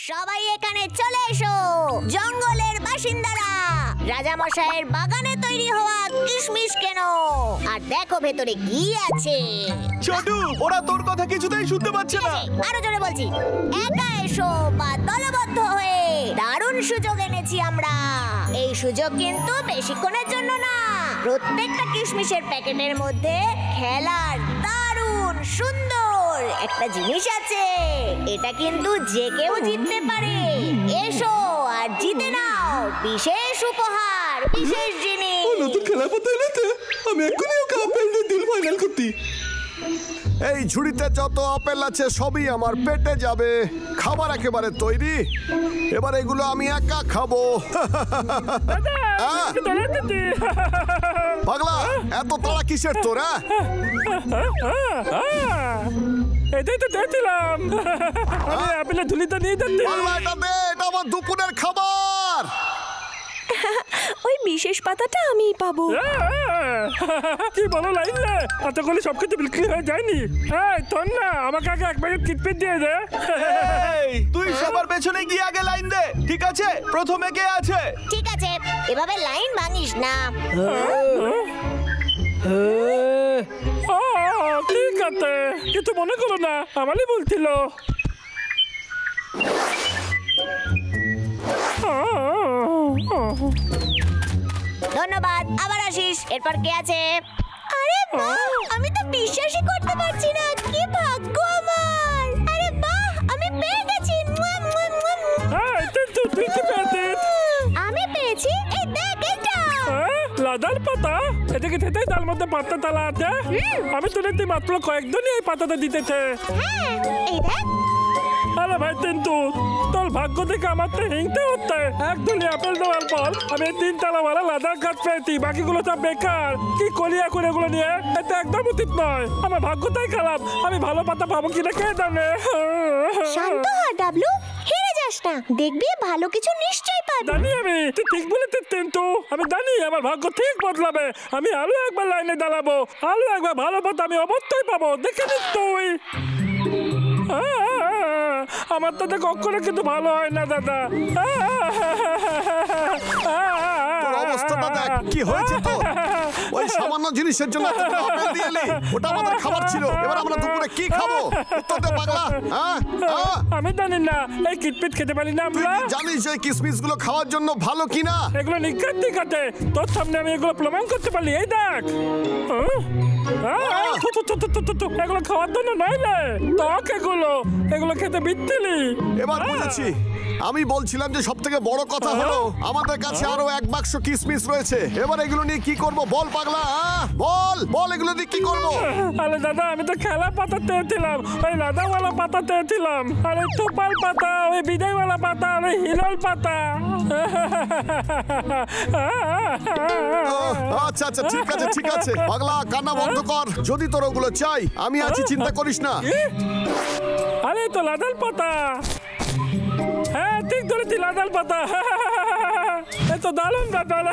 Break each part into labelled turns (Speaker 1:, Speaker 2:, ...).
Speaker 1: সবাই এখানে চলে এসো, জঙ্গলের বাসিন্দারা। রাজা মশাইয়ের বাগানে তৈরি হওয়া কিশমিশ কেন, আর দেখো ভেতরে কি আছে।
Speaker 2: ছোটু, ওরা তোর কথা কিছুতেই শুনতে পাচ্ছে না।
Speaker 1: আরো জোরে বলছি, একা এসো বা দলবদ্ধ হয়ে। দারুণ সুযোগ এনেছি আমরা। এই সুযোগ কিন্তু বেশিক্ষণের জন্য না। প্রত্যেকটা কিশমিশের প্যাকেটের মধ্যে খেলার দারুণ সুন্দর একটা জিনিস আছে। এটা কিন্তু যে কেউ জিততে পারে। এসো আর জিতে নাও বিশেষ উপহার, বিশেষ জিনিস।
Speaker 3: নতুন খেলা পাতা এলাতে আমি এক্ষুনি ওকে আপেল দিয়ে ডিল ফাইনাল করতি।
Speaker 4: এই ঝুড়িতে যত আপেল আছে সবই আমার পেটে যাবে। খাবার একেবারে তৈরি। এবার এগুলো আমি একা খাবো। পাগলা, এত তাড়া কিসের তোর?
Speaker 2: এটাই তো দেখছিলাম। আমি আপেলের ঝুলিটা নিয়ে যাচ্ছি।
Speaker 4: পাগলা, এটা দে, এটা আমার দুপুরের খাবার।
Speaker 5: ওই বিশেষ পাতাটা আমিই পাবো।
Speaker 2: কি বলো লাইনলে, এতগুলি সবকিছু বিক্রি হয়ে যায়নি? তোর না, আমাকে আগে এক প্যাকেট কিটপিট দিয়ে দে।
Speaker 6: তুই সবার পেছনে গিয়ে আগে লাইন দে, ঠিক আছে? প্রথমে কে আছে?
Speaker 1: ঠিক আছে, এভাবে লাইন ভাঙিস না।
Speaker 2: ঠিক আছে, কিছু মনে করো না, আমারই বলছিল।
Speaker 1: ধন্যবাদ, আবার আসিস। এরপর কে আছে? আরে বাহ, আমি তো বিশ্বাসই করতে পারছি না। কি ভাগ্য আমার! আরে বাহ, আমি পেয়ে গেছি।
Speaker 2: তুই কি পেয়েছিস?
Speaker 1: আমি পেয়েছি, এই দেখ এটা।
Speaker 2: লাদাল পাতা? এদিকে থেতে তার মধ্যে পাতা তালা আছে। আমি শুনেছি মাত্র কয়েকজনই এই পাতাটা দিতেছে।
Speaker 1: হ্যাঁ, এই দেখ।
Speaker 2: আরে ভাই কিন্তু তোর ভাগ্য দেখে আমার তো হিংতে হচ্ছে। একদমই আপেল দেওয়ার পর আমি 3 তালা মারা লাদার গাছ পেয়েছি, বাকিগুলো সব বেকার। কি করি এখন এগুলো নিয়ে? এটা একদম উচিত নয়। আমার ভাগ্যটাই খারাপ। আমি ভালো পাতা পাবো কিনা কে জানে।
Speaker 1: শান্ত হ ডাবলু, হেরে যাস না। দেখবি ভালো কিছু নিশ্চয়ই পাবি।
Speaker 2: জানি আমি, তুই ঠিক বলেছিস কিন্তু আমি জানি আমার ভাগ্য ঠিক বদলাবে। আমি আরো একবার লাইনে দাঁড়াবো, আরো একবার ভালো পাতা আমি অবশ্যই পাবো। দেখে নিস তুই। আমার তো কখনো কিন্তু ভালো হয় না দাদা।
Speaker 4: তোর অবস্থাটা দেখ, কি হয়েছে তোর? ওই সামান্য জিনিসের জন্য আপেল দিয়ে এলি। ওটা আমাদের খাবার ছিল। এবার আমরা দুপুরে কি খাবো? উত্তর দে পাগলা।
Speaker 2: আমি জানি না, এই কিটপিট খেতে পারি না আমরা।
Speaker 4: জানিস এই কিসমিস গুলো খাওয়ার জন্য ভালো কিনা?
Speaker 2: এগুলো নিকাট ঠিক আছে, তোর সামনে আমি এগুলো প্রমাণ করতে পারি। এই দেখ, এগুলো খাওয়ার জন্য নয় রে, টক এগুলো। এগুলো খেতে বিচ্ছিলি।
Speaker 4: এবার বুঝেছি। আমি বলছিলাম যে সব থেকে বড় কথা হলো আমাদের কাছে আরো 1 বাক্স কিসমিস রয়েছে। এবার এগুলো নিয়ে কি করব বল পাগলা? বল বল, এগুলো দিয়ে কি করব?
Speaker 2: আরে দাদা, আমি তো খেলা পাতা চেয়েছিলাম, ওই লাদাওয়ালা পাতা চেয়েছিলাম, আর ওই তোপাল পাতা, ওই বিজয়ওয়ালা পাতা, আর ওই হিরল পাতা।
Speaker 4: আচ্ছা আচ্ছা, ঠিক আছে ঠিক আছে পাগলা, কান্না বন্ধ কর। যদি তোর ওগুলো চাই আমি আছি, চিন্তা করিস না।
Speaker 2: আরে তো লাদাল পাতা। হ্যাঁ ঠিক ধরেছি, লাদাল পাতা। এত দারুণ ব্যাপার।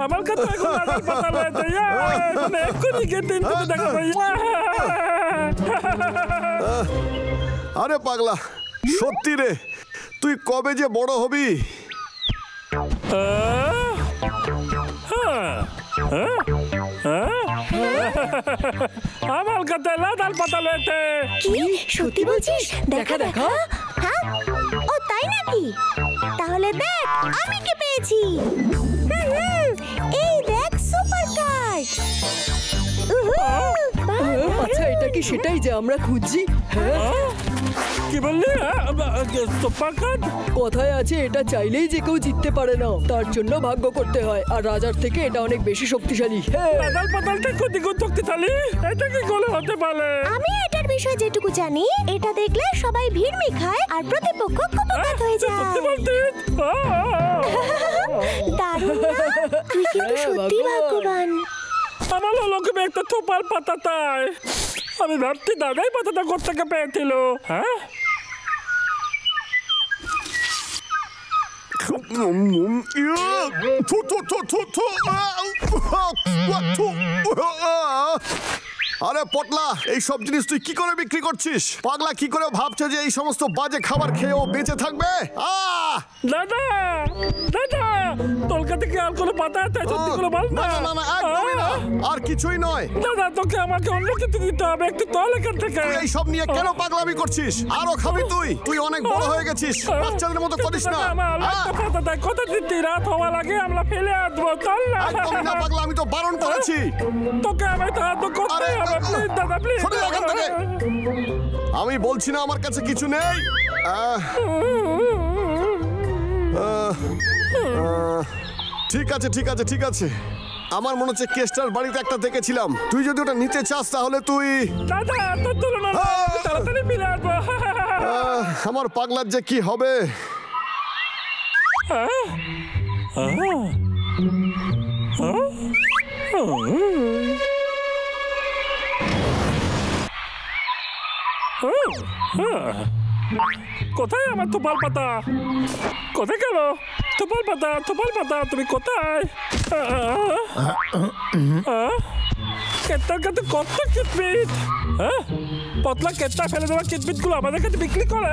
Speaker 2: আমার কাছে এখন লাদাল পাতা রয়েছে। এক্ষুনি গিয়ে 3 থেকে দেখাবো।
Speaker 4: আরে পাগলা, সত্যি রে, তুই কবে যে বড় হবি?
Speaker 2: আমার কাছে লাদাল পাতা রয়েছে।
Speaker 1: কি সত্যি বলছিস? দেখা দেখা। হ্যাঁ, ও তাই নাকি? তাহলে দেখ আমি কি পেয়েছি। এই দেখ, সুপার কার্ড।
Speaker 5: আচ্ছা, এটা কি সেটাই যে আমরা খুঁজছি?
Speaker 2: কি বললি? Super card?
Speaker 5: কথায় আছে এটা চাইলেই যে কেউ জিততে পারে না, তার জন্য ভাগ্য করতে হয়। আর রাজার থেকে এটা অনেক বেশি শক্তিশালী।
Speaker 2: লাদাল পাতালটা কত শক্তিশালী? এটা কি করে হতে পারে?
Speaker 1: আমি এটার বিষয়ে যেটুকু জানি, এটা দেখলে সবাই ভিড়মি খায় আর প্রতিপক্ষ কুপকাত হয়ে যায়।
Speaker 2: সত্যি বলছিস?
Speaker 1: দারুণ না? তুই কিন্তু সত্যি ভাগ্যবান।
Speaker 2: আমার লোকে একটা থোপার পাতা তাই। আমি ভাবছি দাদাই পাতাটা কোথেকে পেয়েছিল। হ্যাঁ,
Speaker 4: আরে পটলা, এই সব জিনিস তুই কি করে বিক্রি করছিস? পাগলা কি করে ভাবছে যে এই সমস্ত বাজে খাবার খেয়ে ও বেঁচে থাকবে?
Speaker 2: দাদা দাদা, তোর কাছে কি আর কোনো পাতা আছে? সত্যি করে বল
Speaker 4: না
Speaker 2: না।
Speaker 4: না না, একদমই না, আর কিছুই নয়।
Speaker 2: দাদা, তোকে আমাকে অন্য কিছু দিতে হবে, একটু তোল এখান থেকে।
Speaker 4: তুই এই সব নিয়ে কেন পাগলামি করছিস? আরো খাবি তুই? তুই অনেক বড় হয়ে গেছিস, বাচ্চাদের মতো করিস না।
Speaker 2: কত দিতি? রাত হওয়ার আগে আমরা ফেলে আসবো, চল না।
Speaker 4: একদমই না পাগলা, আমি তো বারণ করেছি।
Speaker 2: তোকে আমি সাহায্য করতে হবে, প্লিজ দাদা, প্লিজ।
Speaker 4: সরে যা এখান থেকে। আমি বলছি না আমার কাছে কিছু নেই। ঠিক আছে ঠিক আছে ঠিক আছে, আমার মনে হচ্ছে কেস্টার বাড়িতে একটা দেখেছিলাম। তুই যদি ওটা নিতে চাস তাহলে তুই।
Speaker 2: দাদা, তোর তুলনা না, আমি তাড়াতাড়ি ফিরে আসবো।
Speaker 4: আমার পাগলার যে কি হবে।
Speaker 2: কোথায় আমার তোপাল পাতা? কোথায় গেল তোপাল পাতা? তোপাল পাতা, তুমি কোথায়? কেতার কাছে কত কিটমিট! পতলা কেতা ফেলে দেওয়া কিটমিট গুলো আমাদের কাছে বিক্রি করে?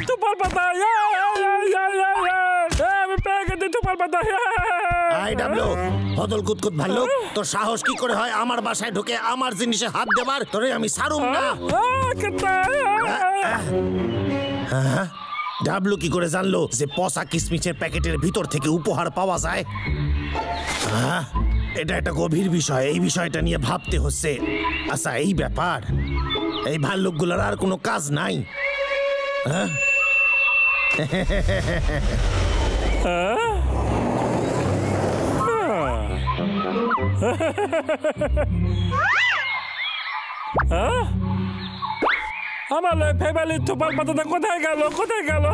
Speaker 2: তোপাল পাতা, আমি পেয়ে গেছি তোপাল পাতা।
Speaker 7: আই ডাবলু, হদল কুতকুত ভাল্লুক, তোর সাহস কি করে হয় আমার বাসায় ঢুকে আমার জিনিসে হাত দেবার? তোরে আমি সারুম না। ডাবলু কি করে জানলো যে পচা কিসমিসের প্যাকেটের ভিতর থেকে উপহার পাওয়া যায়? এটা একটা গভীর বিষয়, এই বিষয়টা নিয়ে ভাবতে হচ্ছে। আচ্ছা, এই ব্যাপার, এই ভাল্লুকগুলোর আর কোনো কাজ নাই?
Speaker 2: আমার ফ্যামিলির তোপাল পাতাটা কোথায় গেল? কোথায় গেল?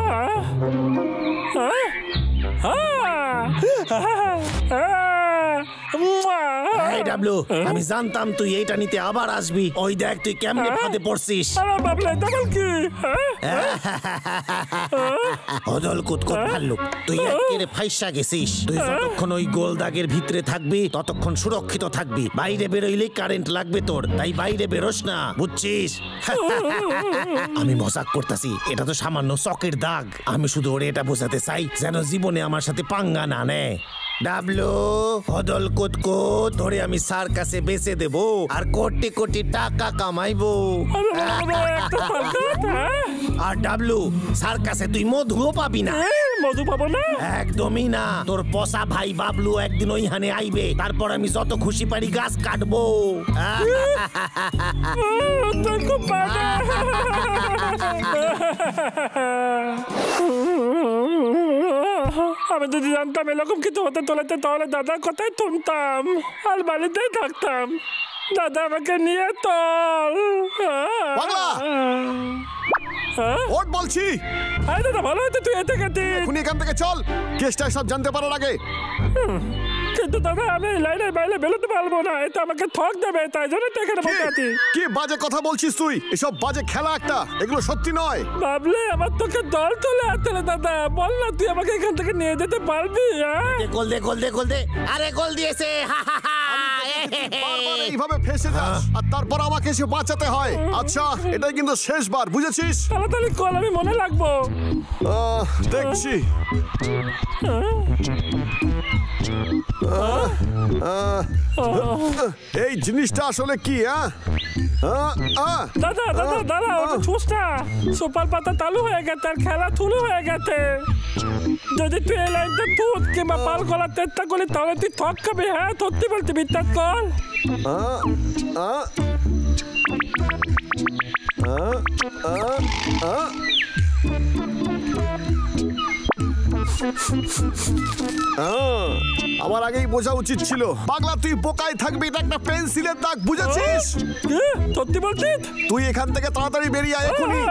Speaker 7: এই ডাবলু, আমি জানতাম তুই এইটা নিতে আবার আসবি। ওই দেখ তুই কেমনে ফাঁদে পড়ছিস।
Speaker 2: কি
Speaker 7: হদল কুতকুত ভাল্লুক, তুই একেবারে ফাইসা গেছিস। তুই যতক্ষণ ওই গোল দাগের ভিতরে থাকবি ততক্ষণ সুরক্ষিত থাকবি। বাইরে বেরোইলেই কারেন্ট লাগবে তোর, তাই বাইরে বেরোস না, বুঝছিস? আমি মজাক করতেছি, এটা তো সামান্য চকের দাগ। আমি শুধু ওরে এটা বোঝাতে চাই যেন জীবনে আমার সাথে পাঙ্গা না নেয়। ডাবলু, হদল কুতকুত ধরে আমি স্যার কাছে বেচে দেবো আর কোটি কোটি টাকা কামাইবো। আর ডাবলু, স্যার কাছে তুই মধুও পাবি না।
Speaker 2: মধু পাবো না?
Speaker 7: একদমই না। তোর পচা ভাই বাবলু একদিন ওইখানে আইবে, তারপর আমি যত খুশি পারি গাছ কাটবো।
Speaker 2: আমি যদি জানতাম এরকম কিছু হতে চলেছে তাহলে দাদার কথাই শুনতাম আর বাড়িতেই থাকতাম। দাদা আমাকে নিয়ে চল।
Speaker 4: ওঠ বলছি।
Speaker 2: আরে দাদা, ভালো হতো তুই এতে গেতি।
Speaker 4: এখন এখান থেকে চল, কেসটা সব জানতে পারার আগে।
Speaker 2: কিন্তু দাদা, আমি লাইনের বাইরে বেরোতে পারবো না, এটা আমাকে ঠক দেবে, তাই জন্য তো এখানে বসে আছি।
Speaker 4: কি বাজে কথা বলছিস তুই? এসব বাজে খেলা একটা, এগুলো সত্যি নয়।
Speaker 2: ভাবলে আমার তোকে দল চলে আসছে দাদা। বল না, তুই আমাকে এখান থেকে নিয়ে যেতে পারবি?
Speaker 7: গোল দে, গোল দে, গোল দে। আরে গোল দিয়েছে।
Speaker 4: বারবার এইভাবে ফেসে যাস আর তারপর আমাকে এসে বাঁচাতে হয়। আচ্ছা, এটাই কিন্তু শেষবার, বুঝেছিস?
Speaker 2: তাড়াতাড়ি কল, আমি মনে রাখবো।
Speaker 4: দেখছি। এই জিনিসটা আসলে কি?
Speaker 2: দাদা দাদা দাদা, ওটা চুষটা সুপার পাতা চালু হয়ে গেছে আর খেলা শুরু হয়ে গেছে। যদি তুই এই লাইনটা তুত কিংবা পাল করার চেষ্টা করি তাহলে তুই ঠক খাবি। হ্যাঁ, সত্যি বলছি, বিশ্বাস কর।
Speaker 4: আমার আগেই বোঝা উচিত ছিল। পাগলা, তুই বোকায় থাকবি, এটা একটা পেন্সিলের দাগ, বুঝেছিস?
Speaker 2: সত্যি বলছিস?
Speaker 4: তুই এখান থেকে তাড়াতাড়ি বেরিয়ে আয় এখনই।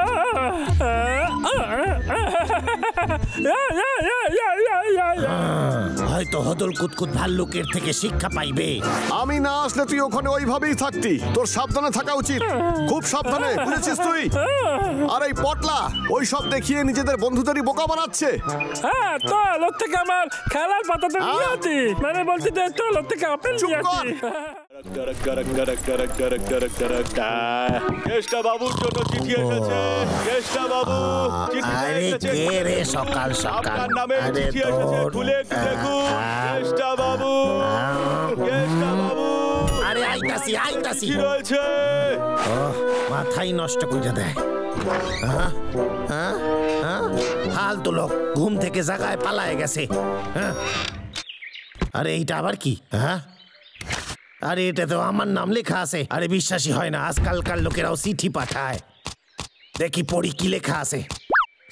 Speaker 7: হয়তো হদল কুতকুত ভাল্লুকের থেকে শিক্ষা পাইবে।
Speaker 4: আমি না আসলে তুই ওখানে ওইভাবেই থাকতি। তোর সাবধানে থাকা উচিত, খুব সাবধানে, বুঝেছিস তুই? আর এই পটলা ওই সব দেখিয়ে নিজেদের বন্ধুদেরই বোকা বানাচ্ছে।
Speaker 2: হ্যাঁ, তো লোক থেকে আমার খেলার পাতাটা নিয়ে আছি, মানে বলছি যে তো লোক থেকে আপেল নিয়ে আছি।
Speaker 6: কেষ্টা বাবুর জন্য চিঠি এসেছে। কেষ্টা বাবু, চিঠিটা
Speaker 7: আরে
Speaker 6: এসেছে।
Speaker 7: কে রে সকাল সকাল?
Speaker 6: আপনার নামে
Speaker 7: আরে
Speaker 6: চিঠি এসেছে, খুলে একটু দেখুন। কেষ্টা বাবু, কেষ্টা বাবু,
Speaker 7: আরে আইতাছি আইতাছি।
Speaker 6: কি রয়েছে?
Speaker 7: মাথাই নষ্ট করে দেয়। ফালতু লোক, ঘুম থেকে জাগায় পালায় গেছে। আরে এইটা আবার কি? আরে এটা তো আমার নাম লেখা আছে। আরে বিশ্বাসই হয় না, আজকালকার লোকেরাও চিঠি পাঠায়। দেখি পড়ি কি লেখা আছে।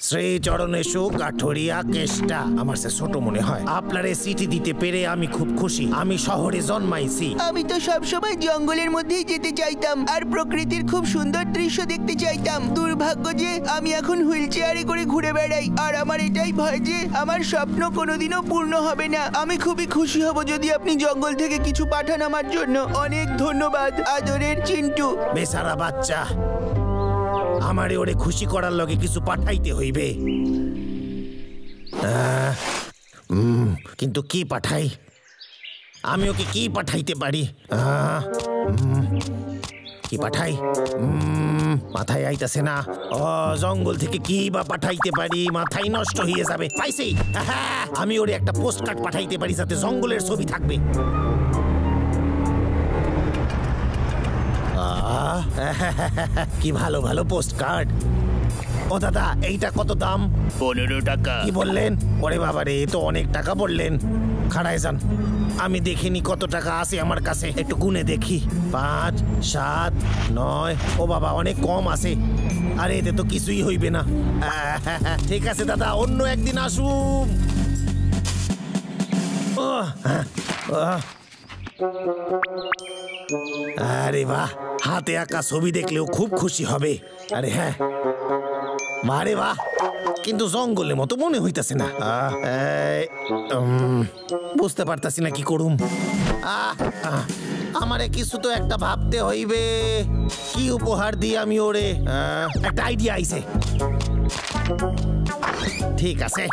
Speaker 7: শ্রী চরণেশু কাঠুরিয়া কেষ্টা। আমার সে ছোট মনে হয়। আপনার এই চিঠি দিতে পেরে আমি খুব খুশি। আমি শহরে জন্মাইছি।
Speaker 8: আমি তো সব সময় জঙ্গলের মধ্যেই যেতে চাইতাম আর প্রকৃতির খুব সুন্দর দৃশ্য দেখতে চাইতাম। দুর্ভাগ্য যে আমি এখন হুইল চেয়ারে করে ঘুরে বেড়াই, আর আমার এটাই ভয় যে আমার স্বপ্ন কোনোদিনও পূর্ণ হবে না। আমি খুবই খুশি হব যদি আপনি জঙ্গল থেকে কিছু পাঠান আমার জন্য। অনেক ধন্যবাদ, আদরের চিন্টু।
Speaker 7: বেচারা বাচ্চা, আমারে ওরে খুশি করার লগে কিছু পাঠাইতে হইবে। কিন্তু কি পাঠাই? আমি ওকে কি পাঠাইতে পারি? কি পাঠাই? মাথায় আইতাছে না। ও জঙ্গল থেকে কি বা পাঠাইতে পারি? মাথায় নষ্ট হয়ে যাবে। পাইছি, আমি ওরে একটা পোস্ট কার্ড পাঠাইতে পারি যাতে জঙ্গলের ছবি থাকবে। কি ভালো ভালো পোস্ট কার্ড। ও দাদা, এইটা কত দাম?
Speaker 6: 15 টাকা।
Speaker 7: কি বললেন? ওরে বাবা রে, তো অনেক টাকা বললেন। খাড়ায় যান, আমি দেখিনি কত টাকা আছে আমার কাছে। একটু গুনে দেখি। 5, 7, 9। ও বাবা, অনেক কম আছে। আরে এতে তো কিছুই হইবে না। ঠিক আছে দাদা, অন্য একদিন আসুন। আরে বাহ, হাতে আঁকা ছবি দেখলেও খুব খুশি হবে। আরে হ্যাঁ, বারে বাহ, কিন্তু জঙ্গলের মতো মনে হইতাছে না। বুঝতে পারতাছি না কি করুম। আমারে কিছু তো একটা ভাবতে হইবে। কি উপহার দিই আমি ওরে? একটা আইডিয়া আইছে। ঠিক আছে,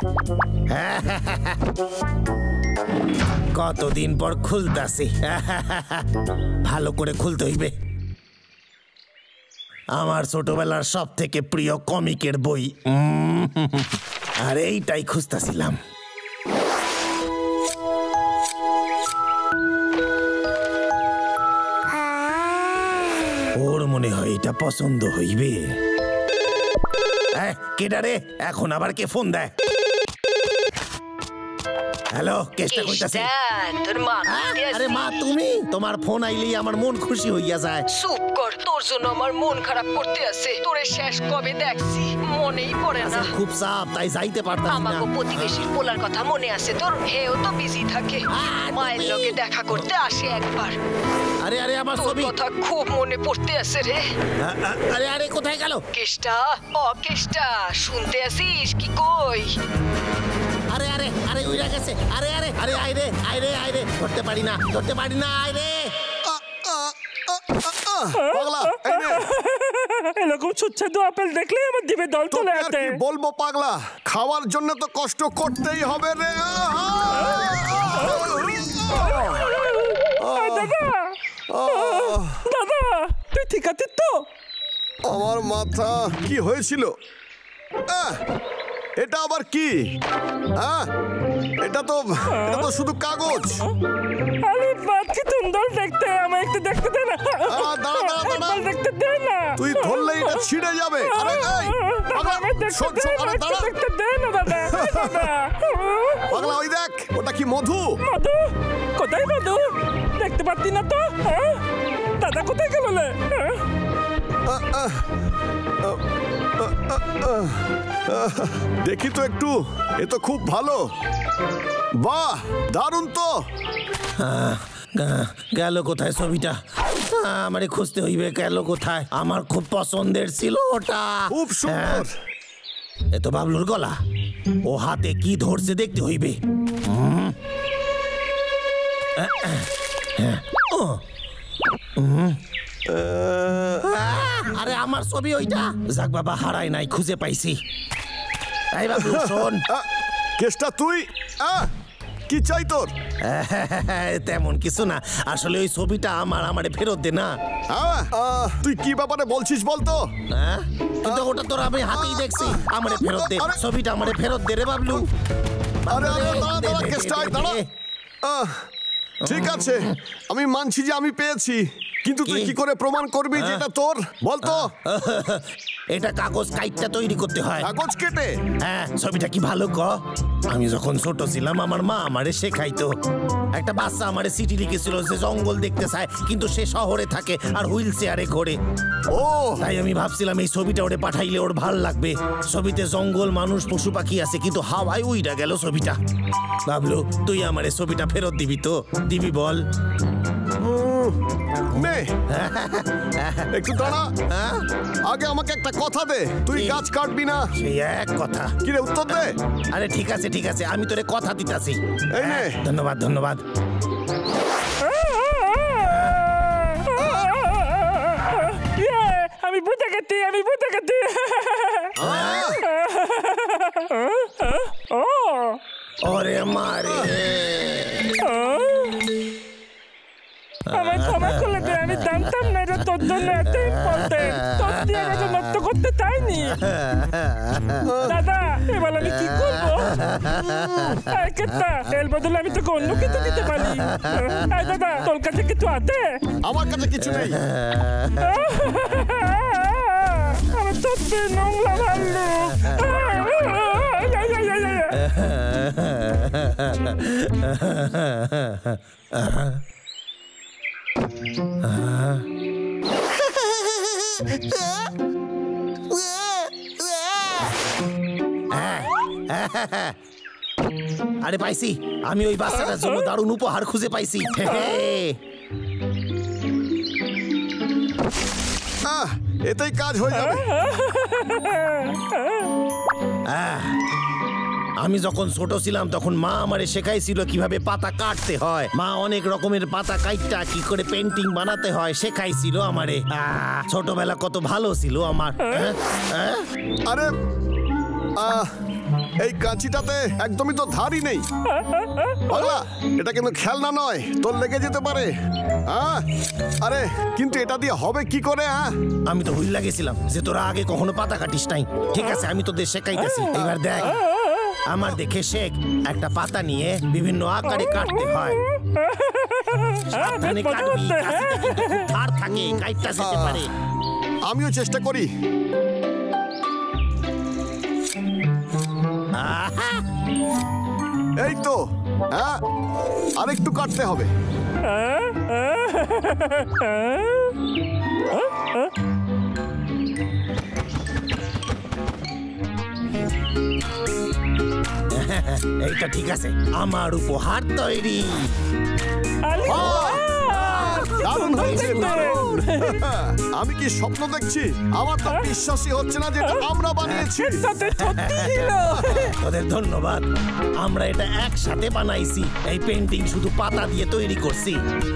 Speaker 7: কতদিন পর খুলতাছি। ভালো করে খুলতে হইবে। আমার ছোটবেলার সব থেকে প্রিয় কমিকের বই। আর এইটাই খুঁজতেছিলাম। ওর মনে হয় এটা পছন্দ হইবে। কেডা রে? এখন আবার কে ফোন দেয়? হ্যালো, কেষ্টা কইতাছে।
Speaker 5: তোর মা।
Speaker 7: আরে মা, তুমি? তোমার ফোন আইলেই আমার মন খুশি হইয়া যায়।
Speaker 5: চুপ কর, তোর জন্য আমার মন খারাপ করতে আছে। তোরে শেষ কবে দেখছি মনেই পড়ে না।
Speaker 7: খুব চাপ, তাই যাইতে পারতাম না।
Speaker 5: আমাকে প্রতিবেশীর পোলার কথা মনে আছে তোর? হেও তো বিজি থাকে, মায়ের লগে দেখা করতে আসে একবার।
Speaker 7: আরে আরে, আমার
Speaker 5: তোর
Speaker 7: ছবি।
Speaker 5: কথা খুব মনে পড়তে আছে রে।
Speaker 7: আরে আরে, কোথায় গেল?
Speaker 5: কেষ্টা, ও কেষ্টা, শুনতে আসিস কি কই?
Speaker 7: আরে আরে আরে, উইরা গেছে। আরে আরে আরে, আইরে আইরে আইরে, ধরতে পারি না, ধরতে পারি না, আইরে।
Speaker 4: পাগলা, এই নে।
Speaker 2: এরকম সুচ্ছেদু আপেল দেখলে আমার জিভে জল চলে
Speaker 4: তোকে আর
Speaker 2: আসে।
Speaker 4: কি বলবো পাগলা, খাওয়ার জন্য তো কষ্ট করতেই হবে রে।
Speaker 2: দাদা, দাদা, তুই ঠিক আছিস তো?
Speaker 4: আমার মাথা কি হয়েছিল? এটা আবার কি? এটা তো শুধু কাগজ।
Speaker 2: আরে বাদ, কি সুন্দর দেখতে। আমায় একটু দেখতে দে না।
Speaker 4: দাঁড়া দাঁড়া দাঁড়া,
Speaker 2: দেখতে দে না।
Speaker 4: তুই ধরলে এটা ছিঁড়ে যাবে। আরে এই পাগলা, শোন শোন, আরে দাঁড়া।
Speaker 2: দেখতে দে না দাদা।
Speaker 4: পাগলা, ওই দেখ, ওটা কি মধু?
Speaker 2: মধু? কোথায় মধু? দেখতে পাচ্ছি না তো। দাদা কোথায় গেল?
Speaker 4: দেখি তো একটু। এ তো খুব ভালো। বাহ, দারুণ তো।
Speaker 7: গেল কোথায় ছবিটা? আমারে খুঁজতে হইবে। গেল কোথায়? আমার খুব পছন্দের ছিল ওটা।
Speaker 4: খুব সুন্দর।
Speaker 7: এ তো বাবলুর গলা। ও হাতে কি ধরছে দেখতে হইবে। আরে আমার ছবি ওইটা। যাক বাবা, হারাই নাই, খুঁজে পাইছি। এই বাবলু শোন।
Speaker 4: কেসটা তুই কি চাই তোর?
Speaker 7: তেমন কিছু না, আসলে ওই ছবিটা আমারে ফেরত দে না।
Speaker 4: তুই কি ব্যাপারে বলছিস বলতো?
Speaker 7: কিন্তু ওটা তোর আমি হাতেই দেখছি। আমারে ফেরত দে ছবিটা, আমারে ফেরত দে রে বাবলু।
Speaker 4: ঠিক আছে, আমি মানছি যে আমি পেয়েছি, কিন্তু তুই কি করে প্রমাণ করবি যে এটা তোর বলতো?
Speaker 7: এটা কাগজ কাইটটা তৈরি করতে হয়।
Speaker 4: কাগজ কেটে?
Speaker 7: হ্যাঁ, ছবিটা কি ভালো ক। আমি যখন ছোট ছিলাম আমার মা আমারে শেখাইতো। একটা বাচ্চা আমারে চিঠি লিখেছিল যে জঙ্গল দেখতে চায়, কিন্তু সে শহরে থাকে আর হুইল চেয়ারে ঘোরে।
Speaker 4: ও,
Speaker 7: তাই আমি ভাবছিলাম এই ছবিটা ওরে পাঠাইলে ওর ভাল লাগবে। ছবিতে জঙ্গল, মানুষ, পশু পাখি আছে, কিন্তু হাওয়ায় উইড়া গেল ছবিটা। বাবলু, তুই আমারে ছবিটা ফেরত দিবি তো? দিবি বল।
Speaker 4: নে, একটু দাঁড়া। আগে আমাকে একটা কথা দে, তুই গাছ কাটবি না।
Speaker 7: সেই এক কথা।
Speaker 4: কি রে, উত্তর দে।
Speaker 7: আরে ঠিক আছে ঠিক আছে, আমি তোরে কথা দিতাছি।
Speaker 4: এই নে।
Speaker 7: ধন্যবাদ ধন্যবাদ।
Speaker 2: আমি বুঝে গেছি, আমি বুঝে গেছি।
Speaker 7: ওরে মারে,
Speaker 2: আমার ক্ষমা করে দে, আমি জানতাম না এটা তোর জন্য এত ইম্পর্টেন্ট। তোর দিয়ে এটা নষ্ট করতে চাইনি। দাদা, এবার আমি কি করবো? এর বদলে আমি তোকে অন্য কিছু দিতে পারি। দাদা, তোর কাছে কিছু আছে?
Speaker 4: আমার কাছে কিছু নেই।
Speaker 2: আমার সত্যি নোংরা ভাল্লুক।
Speaker 7: আরে পাইছি, আমি ওই বাচ্চাটার জন্য দারুণ উপহার খুঁজে পাইছি।
Speaker 4: এতেই কাজ হয়ে যাবে।
Speaker 7: আমি যখন ছোট ছিলাম তখন মা আমারে শেখাইছিল কিভাবে পাতা কাটতে হয়। মা অনেক রকমের পাতা কাটটা কি করে পেন্টিং বানাতে হয় শেখাইছিল আমারে। ছোটবেলা কত ভালো ছিল আমার।
Speaker 4: আরে এই কাঁচিটাতে একদমই তো ধারই নেই। পাগলা, এটা কিন্তু খেলনা নয়, তোর লেগে যেতে পারে। আরে কিন্তু এটা দিয়ে হবে কি করে?
Speaker 7: আমি তো ভুল লাগেছিলাম যে তোরা আগে কখনো পাতা কাটিস নাই। ঠিক আছে, আমি তোদের শেখাইতেছি। এবার দেখ, আমার দেখে শেখ। একটা পাতা নিয়ে বিভিন্ন আকারে কাটতে হয়। সাবধানে কাটবি, কাঁচিটা কিন্তু খুব ধার থাকে, কাটটা যেতে পারে।
Speaker 4: আমিও চেষ্টা করি। এই তো, আরেকটু কাটতে হবে।
Speaker 7: এইটা ঠিক আছে, আমার উপহার তৈরি।
Speaker 4: দারুণ হয়েছে, দারুণ। আমি কি স্বপ্ন দেখছি? আমার তো বিশ্বাসই হচ্ছে না যে আমরা বানিয়েছি।
Speaker 7: তোদের ধন্যবাদ। আমরা এটা একসাথে বানাইছি। এই পেন্টিং শুধু পাতা দিয়ে তৈরি করছি।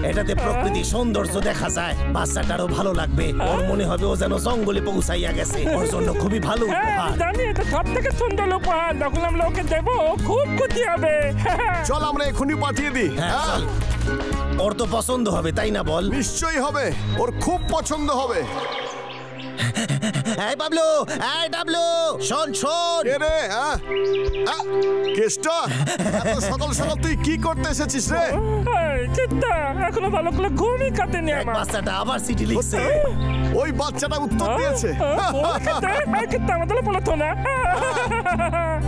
Speaker 7: এটাতে প্রকৃতির সৌন্দর্য দেখা যায়। বাচ্চাটারও ভালো লাগবে। ওর মনে হবে ও যেন জঙ্গলে পৌঁছাইয়া গেছে। ওর জন্য খুবই ভালো উপহার।
Speaker 2: জানি, এটা সব থেকে সুন্দর উপহার। যখন আমরা ওকে দেবো খুব খুশি হবে।
Speaker 4: চল আমরা এখনই পাঠিয়ে দিই।
Speaker 7: ওর তো পছন্দ হবে, তাই না বল?
Speaker 4: নিশ্চয়ই হবে, ওর খুব পছন্দ হবে।
Speaker 7: এই বাবলু, এই ডাবলু, শোন শোন।
Speaker 4: রে কেষ্টা, এত সকাল সকাল তুই কি করতে এসেছিস রে?
Speaker 2: এখনো ভালো করে ঘুমই কাটেনি আমার।
Speaker 7: বাচ্চাটা আবার চিঠি লিখছে।
Speaker 4: ওই বাচ্চাটা উত্তর দিয়েছে।
Speaker 2: আমাদের বলতো না।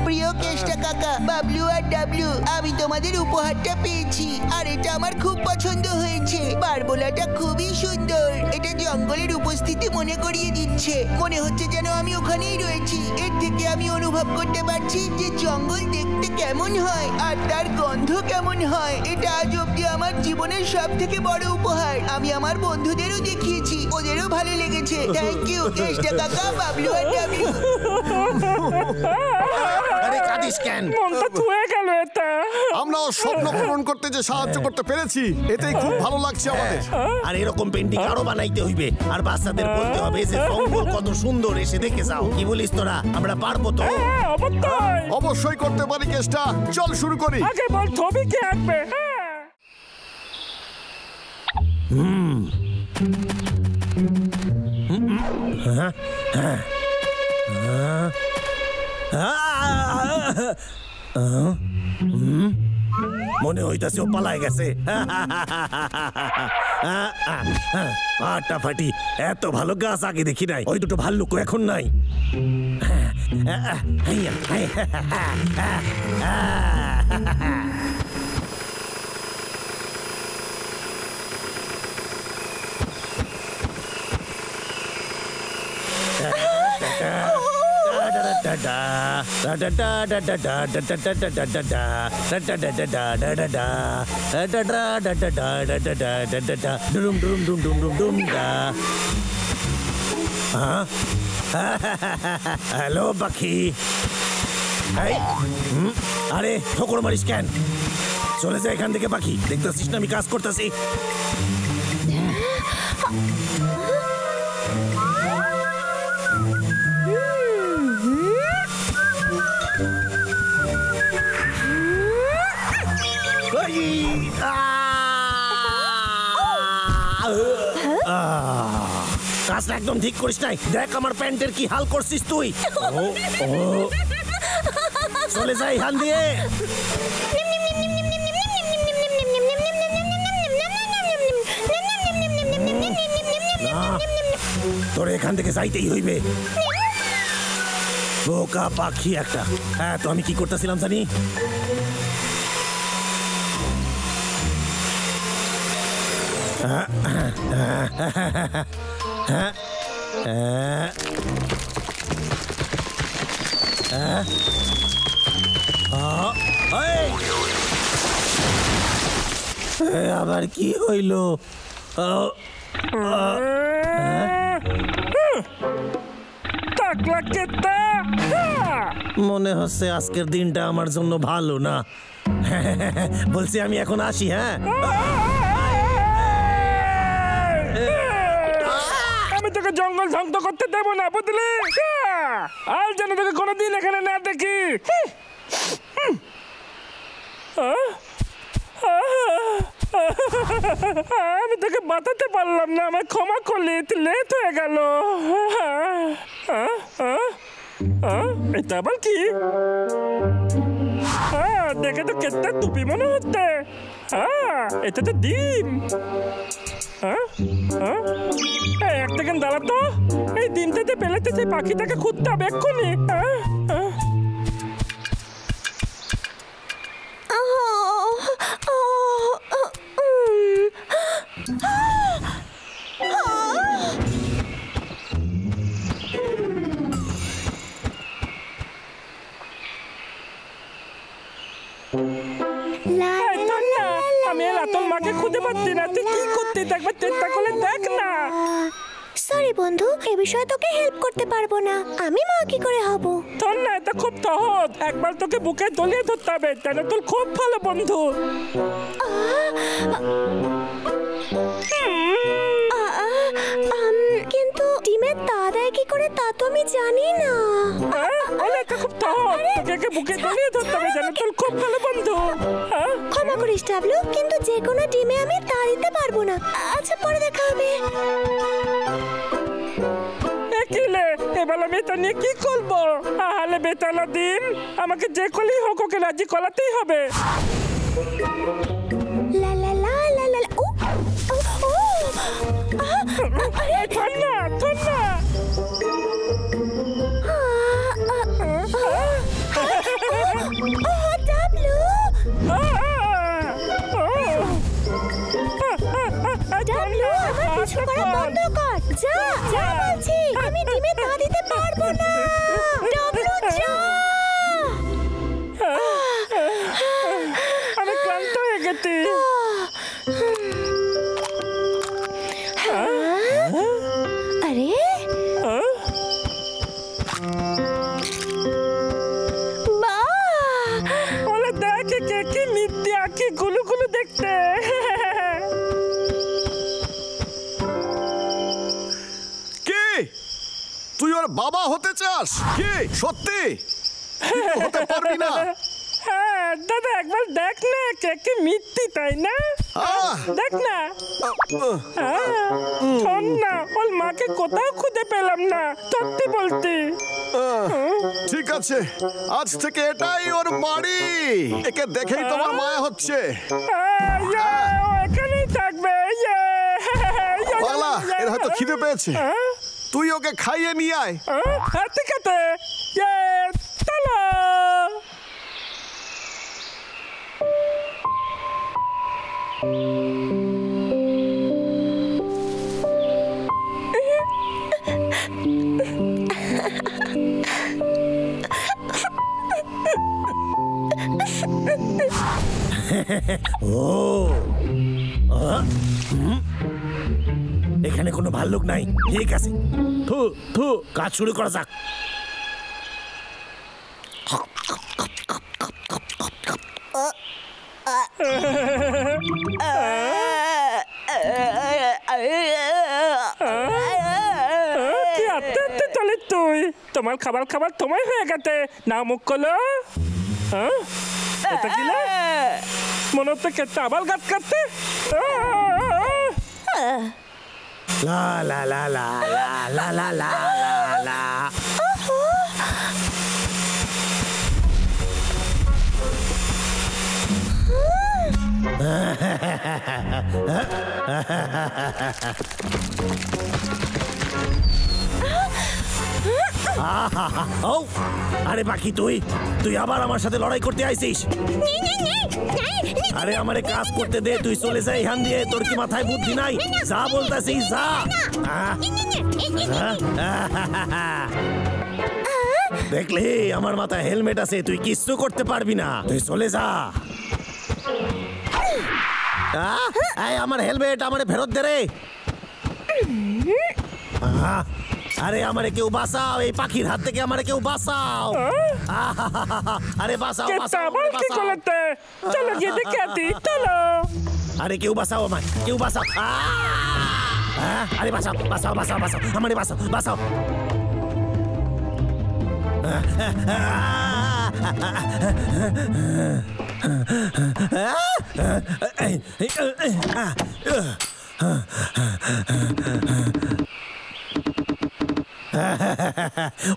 Speaker 8: প্রিয় কেষ্টা কাকা, বাবলু আর ডাবলু, আমি তোমাদের উপহারটা পেয়েছি আর এটা আমার খুব পছন্দ হয়েছে। বারবোলাটা খুবই সুন্দর। এটা জঙ্গলের উপস্থিতি মনে করিয়ে দিচ্ছে। মনে হচ্ছে যেন আমি ওখানেই রয়েছি। এর থেকে আমি অনুভব করতে পারছি যে জঙ্গল দেখতে কেমন হয় আর তার গন্ধ কেমন হয়। এটা আজ অব্দি আমার জীবনের সব থেকে বড় উপহার। আমি আমার বন্ধুদেরও দেখিয়েছি, ওদেরও ভালো লেগেছে। থ্যাংক ইউ কেষ্টা কাকা, বাবলু আর ডাবলু।
Speaker 7: আরে কাঁদিস কেন?
Speaker 2: মনটা ছুঁয়ে গেল এটা।
Speaker 4: আমরা ওর স্বপ্ন পূরণ করতে যে সাহায্য করতে পেরেছি এটাই খুব ভালো লাগছে আমাদের।
Speaker 7: আর এরকম পেন্টিং আরো বানাইতে হইবে, আর বাচ্চাদের বলতে হবে যে জঙ্গল কত সুন্দর, এসে দেখে যাও। কি বলিস তোরা? আমরা পারবো তো?
Speaker 2: অবশ্যই
Speaker 4: অবশ্যই করতে পারি কেষ্টা, চল শুরু করি।
Speaker 2: আগে বল ছবি কে আঁকবে?
Speaker 7: মনে হইতাছে ও পালায় গেছে। ফাটাফাটি, এত ভালো গাছ আগে দেখি নাই। ওই দুটো ভাল্লুক এখন নাই। হ্যালো পাখি। আরে ঠোকর মারিস কেন? চলে যা এখান থেকে পাখি। দেখতেছিস না আমি কাজ করতেছি? কাজটা একদম ঠিক করিস নাই। দেখ আমার প্যান্টের কি হাল করছিস তুই। চলে যাই এখান দিয়ে। তোর এখান থেকে যাইতেই হইবে। বোকা পাখি একটা। হ্যাঁ, তো আমি কি করতেছিলাম জানি? আবার কি হইল? মনে হচ্ছে আজকের দিনটা আমার জন্য ভালো না। বলছি আমি এখন আসি। হ্যাঁ,
Speaker 2: আমি তোকে জঙ্গল ধ্বংস করতে দেবো না, বুঝলি? আর যেন তোকে কোনোদিন এখানে না দেখি। আমি তোকে বাঁচাতে পারলাম না, আমার ক্ষমা করলি, লেট হয়ে গেল। এটা আবার কি? দেখে তো কেটটা টুপি মনে হচ্ছে। এটা তো ডিম। এক সেকেন্ড দাঁড়া তো, এই ডিমটাতে পেলেতে সেই পাখিটাকে খুঁজতে হবে এক্ষুনি। আমি রাতল মাকে খুঁজে পাচ্ছি না, তুই কি করতে দেখবার চেষ্টা করলে দেখ না।
Speaker 1: সরি বন্ধু, এ বিষয়ে তোকে হেল্প করতে পারবো না। আমি মা কি করে হব?
Speaker 2: তোর না, এটা খুব সহজ। একবার তোকে বুকে জড়িয়ে ধরতে হবে, তাহলে তোর খুব ভালো বন্ধু।
Speaker 1: কিন্তু ডিমের দাদাই কি করে তা তো আমি জানি না।
Speaker 2: এটা খুব সহজ, তোকে বুকে জড়িয়ে ধরতে হবে, তাহলে তোর খুব ভালো বন্ধু।
Speaker 1: ক্ষমা করিস ডাবলু, কিন্তু যে কোনো ডিমে আমি তা দিতে পারবো না। আচ্ছা, পরে দেখা হবে।
Speaker 2: এবার আমি এটা নিয়ে কি করবো? আহলে বেতালা ডিম, আমাকে যে করেই হোক ওকে রাজি করাতেই হবে।
Speaker 1: লা লা লা লা লা। ও ও
Speaker 2: ঠান্ডা ঠান্ডা।
Speaker 1: ডাবলু, ডাবলু, আমার প্রশ্ন করা বন্ধ কর। যা যা বলছি, আমি ডিমে তা দিতে পারবো না। ডবলু যা।
Speaker 2: আমি ক্লান্ত হয়ে গেছি।
Speaker 1: আরে
Speaker 2: বলে দেখ কে কি মিথ্যে আঁকি গুলু গুলু দেখতে।
Speaker 4: কি তুই ওর বাবা হতে চাস? কি সত্যি? তুই তো হতে পারবি না।
Speaker 2: হ্যাঁ দাদা, একবার দেখ না কে কি মিথ্যে, তাই না? দেখ না। শোন না, ওর মাকে কোথাও খুঁজে পেলাম না, সত্যি বলতি।
Speaker 4: ঠিক আছে, আজ থেকে এটাই ওর বাড়ি। একে দেখেই তোমার মায়া হচ্ছে।
Speaker 2: ও এখানেই থাকবে।
Speaker 4: পাগলা, এর হয়তো খিদে পেয়েছে, তুই ওকে খাইয়ে নিয়ে আয়।
Speaker 2: ঠিক আছে, চলো।
Speaker 7: এখানে কোনো ভাল্লুক নাই। ঠিক আছে, থু থু, কাজ শুরু করা যাক।
Speaker 2: কি আস্তে আস্তে চলিস তুই? তোমার খাবার খাবার তোমায় হয়ে গেছে না, মুখ খোলো। এটা কি না? মনে হচ্ছে কেটে আবার গাছ কাটতে।
Speaker 7: লা লা লা লা লা লা লা লা। আরে বাকি তুই আবার আমার সাথে লড়াই করতে আইছিস? আরে আমারে কাজ করতে দে, তুই চলে যাই এখান দিয়ে। তোর কি মাথায় বুদ্ধি নাই? যা বলতেছিস যা। দেখলি আমার মাথায় হেলমেট আছে, তুই কিচ্ছু করতে পারবি না, তুই চলে যা। আমার হেলমেট আমারে ফেরত দে রে। আরে আমারে কেউ বাঁচাও, এই পাখির হাত থেকে আমারে কেউ বাঁচাও। আরে বাঁচাও বাঁচাও বাঁচাও।
Speaker 2: চলো গিয়ে দেখে আসি, চলো।
Speaker 7: আরে কেউ বাঁচাও আমায়, কেউ বাঁচাও। আরে বাঁচাও বাঁচাও বাঁচাও বাঁচাও, আমারে বাঁচাও বাঁচাও।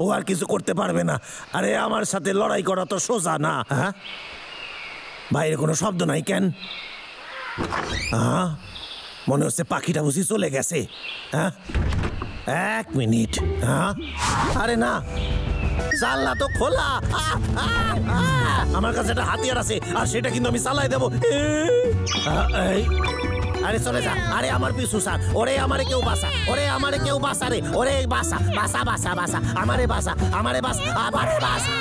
Speaker 7: ও আর কিছু করতে পারবে না। আরে আমার সাথে লড়াই করা তো সোজা না। বাইরে কোনো শব্দ নাই কেন? মনে হচ্ছে পাখিটা বুঝি চলে গেছে। এক মিনিট। আরে না, জানলা তো খোলা। আমার কাছে একটা হাতিয়ার আছে, আর সেটা কিন্তু আমি চালাই দেবো। আরে চলে যা। আরে আমার পিছু স্যার। ওরে আমারে কেউ বাসা, ওরে আমারে কেউ বাসা রে। ওরে বাসা বাসা বাসা বাসা, আমারে বাসা, আমারে বাসা, আমারে বাসা।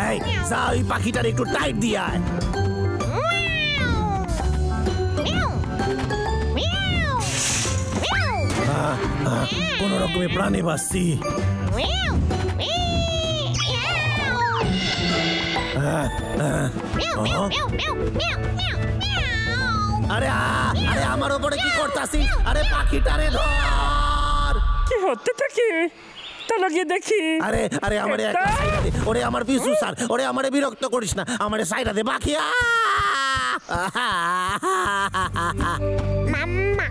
Speaker 7: এই যা, ওই পাখিটার একটু টাইট দিয়ে আয়। কোন রকমে প্রাণে বাঁচছি। আরে আরে আমার উপরে কি করতাছিস? আরে পাখিটারে ধর।
Speaker 2: কি হতে থাকি? চলো গিয়ে দেখি।
Speaker 7: আরে আরে আমারে একটা সাইডা দে। ওরে আমার পিছু স্যার, ওরে আমারে বিরক্ত করিস না, আমারে সাইডা দে পাখি।
Speaker 1: মাম্মা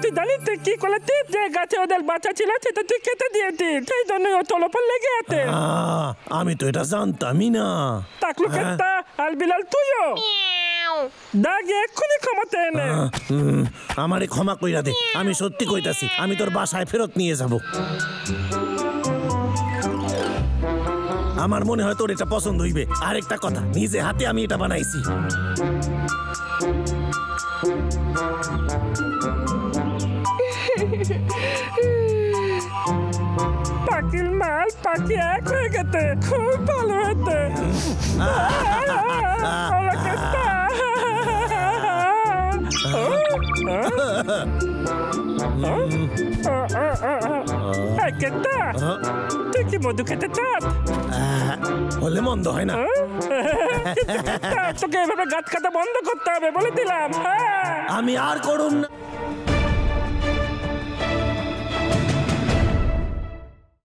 Speaker 2: তুই জানিস তুই কি করেছিস? যে গাছে ওদের বাচ্চা ছিল সেটা তুই কেটে দিয়েছিস, সেই জন্য ও তলপল লেগে আছে।
Speaker 7: আমি তো এটা জানতামই না।
Speaker 2: টাকলু কেটটা আর বিলাল তুইও দাগে এক্ষুনি ক্ষমাতে এনে
Speaker 7: আমারে ক্ষমা কইরা দে। আমি সত্যি কইতাছি, আমি তোর বাসায় ফেরত নিয়ে যাব। আমার মনে হয় তোর এটা পছন্দ হইবে। আরেকটা কথা, নিজে হাতে আমি এটা বানাইছি।
Speaker 2: পাখির মাল পাখি এক হয়ে গেছে, খুব ভালো হয়েছে। তুই কি মধু খেতে চাস?
Speaker 7: হলে মন্দ হয় না।
Speaker 2: তোকে এভাবে গাছ কাটা বন্ধ করতে হবে বলে দিলাম।
Speaker 7: আমি আর করুন না।